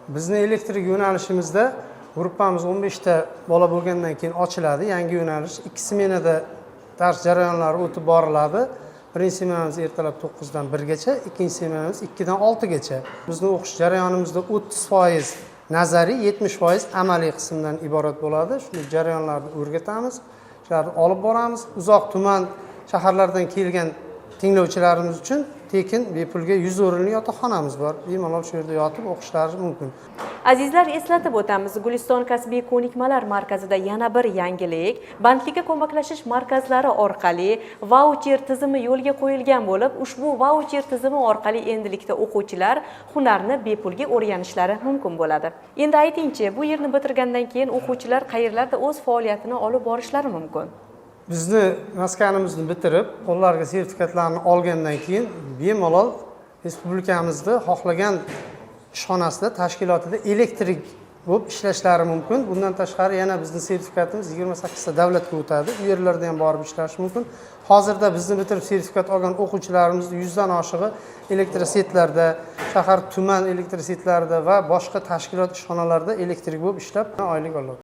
Bizni elektrik yo'nalishimizda gruppamiz 15 ta bola bo'lgandan keyin ochiladi. Yangi yo'nalish 2 smenada dars jarayonlari o'tib boriladi. Birinchi smenamiz ertalab 9 dan 1 gacha, ikkinchi smenamiz 2 dan 6 gacha. Bizning o'qish jarayonimizda 30% nazariy, 70% amaliy qismdan iborat bo'ladi. Shunday jarayonlarni o'rgatamiz, shularni olib boramiz. Uzoq tuman shaharlardan kelgan tinglovchilarimiz uchun tekin bepulga 100 o'rinli yotoqxonamiz bor. Bemalol shu yerda yotib o'qishlari mumkin. Azizlar, eslatib o'tamiz, Guliston kasbiy ko'nikmalar markazida yana bir yangilik, bandlikka ko'maklashish markazlari orqali vaucher tizimi yo'lga qo'yilgan bo'lib, ushbu vaucher tizimi orqali endilikda o'quvchilar hunarni bepulga o'rganishlari mumkin bo'ladi. Endi aytingchi, bu yerni bitirgandan keyin o'quvchilar qayerlarda o'z faoliyatini olib borishlari mumkin? Bizni maskanimizni bitirib, qo'llariga sertifikatlarni olgandan keyin bemalol respublikamizda xohlagan ishxonasida, tashkilotida elektrik bo'lib ishlashlari mumkin. Bundan tashqari yana bizning sertifikatimiz 28 ta davlatga o'tadi. U yerlarda ham borib ishlash mumkin. Hozirda bizni bitirib sertifikat olgan o'quvchilarimiz 100 dan oshig'i elektrosetlarda, shahar tuman elektrosetlarida va boshqa tashkilot ishxonalarida elektrik bo'lib ishlab oylik oladi.